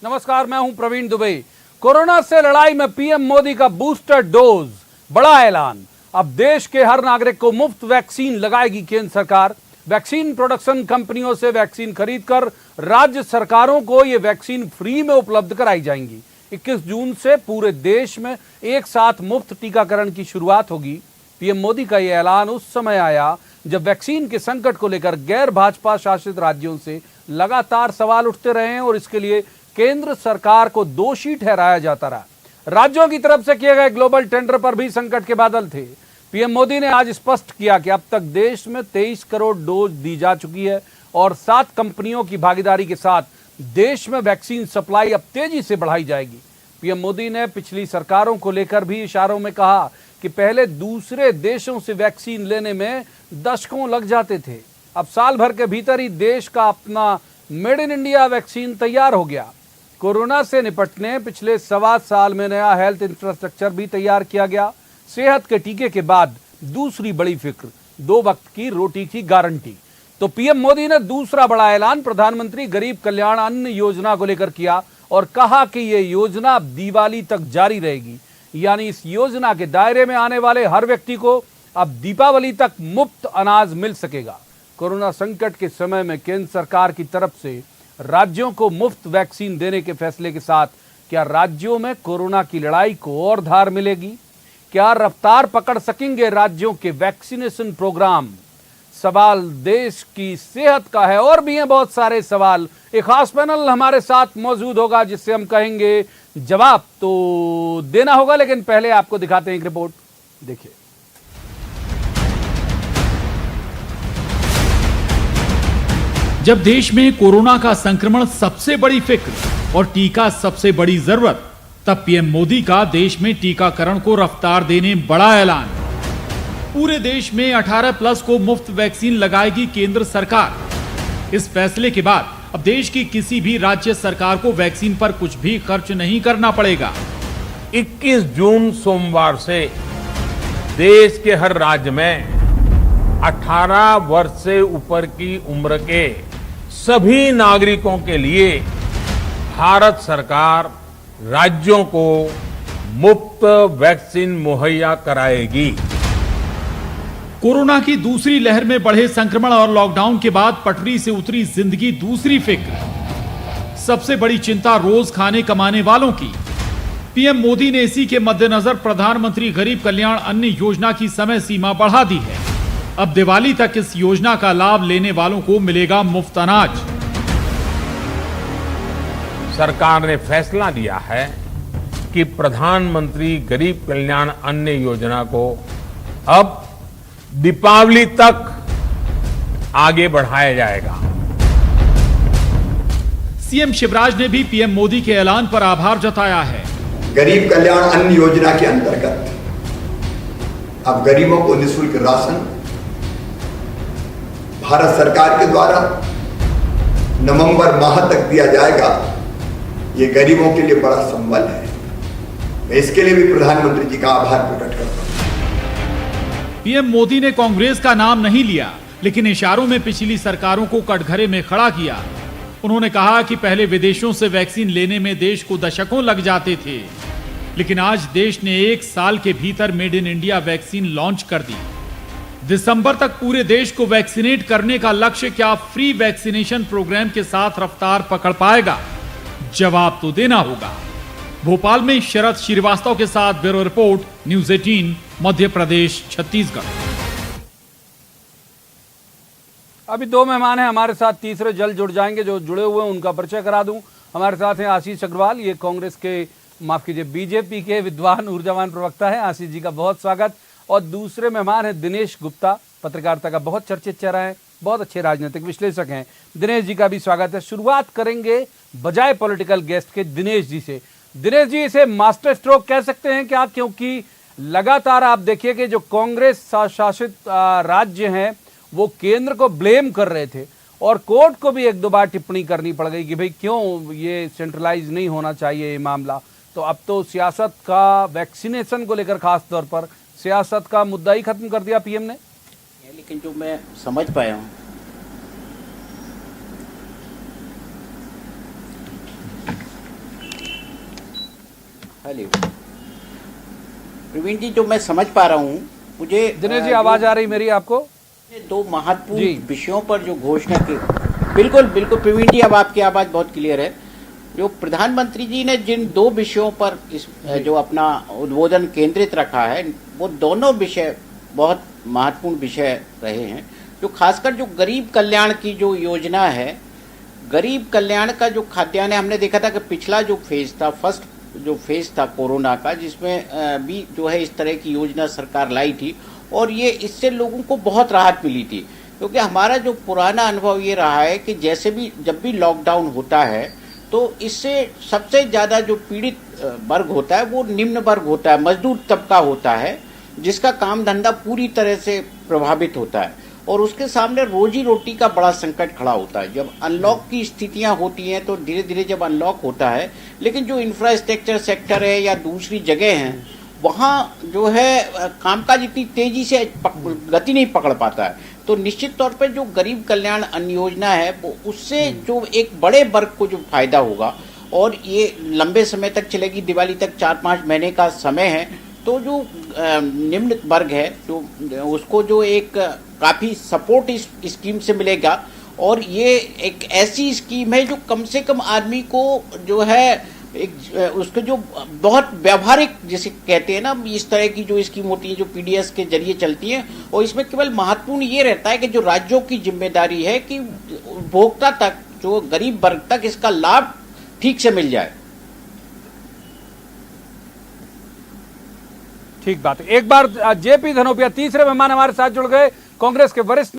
नमस्कार, मैं हूं प्रवीण दुबे। कोरोना से लड़ाई में पीएम मोदी का बूस्टर डोज, बड़ा ऐलान। अब देश के हर नागरिक को मुफ्त वैक्सीन लगाएगी केंद्र सरकार। वैक्सीन प्रोडक्शन कंपनियों से वैक्सीन खरीदकर राज्य सरकारों को ये वैक्सीन फ्री में उपलब्ध कराई जाएंगी। 21 जून से पूरे देश में एक साथ मुफ्त टीकाकरण की शुरुआत होगी। पीएम मोदी का यह ऐलान उस समय आया जब वैक्सीन के संकट को लेकर गैर भाजपा शासित राज्यों से लगातार सवाल उठते रहे हैं और इसके लिए केंद्र सरकार को दोषी ठहराया जाता रहा। राज्यों की तरफ से किए गए ग्लोबल टेंडर पर भी संकट के बादल थे। पीएम मोदी ने आज स्पष्ट किया कि अब तक देश में 23 करोड़ डोज दी जा चुकी है और 7 कंपनियों की भागीदारी के साथ देश में वैक्सीन सप्लाई अब तेजी से बढ़ाई जाएगी। पीएम मोदी ने पिछली सरकारों को लेकर भी इशारों में कहा कि पहले दूसरे देशों से वैक्सीन लेने में दशकों लग जाते थे, अब साल भर के भीतर ही देश का अपना मेड इन इंडिया वैक्सीन तैयार हो गया। कोरोना से निपटने पिछले 1.25 साल में नया हेल्थ इंफ्रास्ट्रक्चर भी तैयार किया गया। सेहत के टीके के बाद दूसरी बड़ी फिक्र 2 वक्त की रोटी की गारंटी। तो पीएम मोदी ने दूसरा बड़ा ऐलान प्रधानमंत्री गरीब कल्याण अन्न योजना को लेकर किया और कहा कि ये योजना अब दिवाली तक जारी रहेगी। यानी इस योजना के दायरे में आने वाले हर व्यक्ति को अब दीपावली तक मुफ्त अनाज मिल सकेगा। कोरोना संकट के समय में केंद्र सरकार की तरफ से राज्यों को मुफ्त वैक्सीन देने के फैसले के साथ क्या राज्यों में कोरोना की लड़ाई को और धार मिलेगी? क्या रफ्तार पकड़ सकेंगे राज्यों के वैक्सीनेशन प्रोग्राम? सवाल देश की सेहत का है और भी हैं बहुत सारे सवाल। एक खास पैनल हमारे साथ मौजूद होगा जिससे हम कहेंगे जवाब तो देना होगा, लेकिन पहले आपको दिखाते हैं एक रिपोर्ट। देखिए, जब देश में कोरोना का संक्रमण सबसे बड़ी फिक्र और टीका सबसे बड़ी जरूरत, तब पीएम मोदी का देश में टीकाकरण को रफ्तार देने बड़ा ऐलान। पूरे देश में 18+ को मुफ्त वैक्सीन लगाएगी केंद्र सरकार। इस फैसले के बाद अब देश की किसी भी राज्य सरकार को वैक्सीन पर कुछ भी खर्च नहीं करना पड़ेगा। 21 जून सोमवार से देश के हर राज्य में 18 वर्ष से ऊपर की उम्र के सभी नागरिकों के लिए भारत सरकार राज्यों को मुफ्त वैक्सीन मुहैया कराएगी। कोरोना की दूसरी लहर में बढ़े संक्रमण और लॉकडाउन के बाद पटरी से उतरी जिंदगी दूसरी फिक्र। सबसे बड़ी चिंता रोज खाने कमाने वालों की। पीएम मोदी ने इसी के मद्देनजर प्रधानमंत्री गरीब कल्याण अन्न योजना की समय सीमा बढ़ा दी है। अब दिवाली तक इस योजना का लाभ लेने वालों को मिलेगा मुफ्त अनाज। सरकार ने फैसला लिया है कि प्रधानमंत्री गरीब कल्याण अन्न योजना को अब दीपावली तक आगे बढ़ाया जाएगा। सीएम शिवराज ने भी पीएम मोदी के ऐलान पर आभार जताया है। गरीब कल्याण अन्न योजना के अंतर्गत अब गरीबों को निःशुल्क राशन भारत सरकार के द्वारा नवंबर माह तक दिया जाएगा। ये गरीबों के लिए बड़ा संबल है। मैं इसके लिए भी प्रधानमंत्री जी का आभार प्रकट करता हूं। पीएम मोदी ने कांग्रेस का नाम नहीं लिया, लेकिन इशारों में पिछली सरकारों को कटघरे में खड़ा किया। उन्होंने कहा कि पहले विदेशों से वैक्सीन लेने में देश को दशकों लग जाते थे, लेकिन आज देश ने 1 साल के भीतर made in India vaccine launch कर दी। दिसंबर तक पूरे देश को वैक्सीनेट करने का लक्ष्य क्या फ्री वैक्सीनेशन प्रोग्राम के साथ रफ्तार पकड़ पाएगा? जवाब तो देना होगा। भोपाल में शरद श्रीवास्तव के साथ bureau report, news 18, Madhya Pradesh, Chhattisgarh. अभी 2 मेहमान हैं हमारे साथ, तीसरे जल्द जुड़ जाएंगे। जो जुड़े हुए हैं उनका परिचय करा दूं। हमारे साथ हैं आशीष अग्रवाल, ये कांग्रेस के, माफ कीजिए, बीजेपी के विद्वान ऊर्जावान प्रवक्ता है। आशीष जी का बहुत स्वागत। और दूसरे मेहमान हैं दिनेश गुप्ता, पत्रकारिता का बहुत चर्चित चेहरा है, बहुत अच्छे राजनीतिक विश्लेषक हैं। दिनेश जी का भी स्वागत है। शुरुआत करेंगे बजाय पॉलिटिकल गेस्ट के दिनेश जी से। दिनेश जी, इसे मास्टर स्ट्रोक कह सकते हैं क्या? क्योंकि लगातार आप देखिए कि जो कांग्रेस शासित राज्य हैं वो केंद्र को ब्लेम कर रहे थे और कोर्ट को भी 1-2 बार टिप्पणी करनी पड़ गई कि भाई क्यों ये सेंट्रलाइज नहीं होना चाहिए ये मामला। तो अब तो सियासत का, वैक्सीनेशन को लेकर खास तौर पर सियासत का मुद्दा ही खत्म कर दिया पीएम ने। लेकिन जो मैं समझ पाया हूं, हेलो प्रवीण जी, जो मैं समझ पा रहा हूँ, मुझे दिनेश जी आवाज आ रही मेरी आपको? ये दो महत्वपूर्ण जी। विषयों पर जो घोषणा की, बिल्कुल बिल्कुल प्रवीण जी, अब आपकी आवाज बहुत क्लियर है। जो प्रधानमंत्री जी ने जिन दो विषयों पर इस जो अपना उद्बोधन केंद्रित रखा है, वो दोनों विषय बहुत महत्वपूर्ण विषय रहे हैं। जो खासकर जो गरीब कल्याण की जो योजना है, गरीब कल्याण का जो खाद्यान्न है, हमने देखा था कि पिछला जो फेज था, फर्स्ट जो फेज था कोरोना का, जिसमें भी जो है इस तरह की योजना सरकार लाई थी और ये इससे लोगों को बहुत राहत मिली थी। क्योंकि हमारा जो पुराना अनुभव ये रहा है कि जैसे भी जब भी लॉकडाउन होता है तो इससे सबसे ज़्यादा जो पीड़ित वर्ग होता है वो निम्न वर्ग होता है, मजदूर तबका होता है, जिसका काम धंधा पूरी तरह से प्रभावित होता है और उसके सामने रोजी रोटी का बड़ा संकट खड़ा होता है। जब अनलॉक की स्थितियां होती हैं तो धीरे धीरे जब अनलॉक होता है, लेकिन जो इंफ्रास्ट्रक्चर सेक्टर है या दूसरी जगह हैं, वहाँ जो है कामकाज इतनी तेजी से गति नहीं पकड़ पाता है। तो निश्चित तौर पर जो गरीब कल्याण अन्न योजना है वो उससे जो एक बड़े वर्ग को जो फायदा होगा और ये लंबे समय तक चलेगी, दिवाली तक 4-5 महीने का समय है, तो जो निम्न वर्ग है जो उसको जो एक काफ़ी सपोर्ट इस स्कीम से मिलेगा। और ये एक ऐसी स्कीम है जो कम से कम आदमी को जो है एक उसके जो बहुत व्यवहारिक जिसे कहते हैं ना, इस तरह की जो स्कीम होती है जो पीडीएस के जरिए चलती है, और इसमें केवल महत्वपूर्ण ये रहता है कि जो राज्यों की जिम्मेदारी है कि उपभोक्ता तक, जो गरीब वर्ग तक इसका लाभ ठीक से मिल जाए। ठीक बात है। एक बार जेपी धनोपिया तीसरे मेहमान हमारे साथ जुड़ गए, कांग्रेस के वरिष्ठ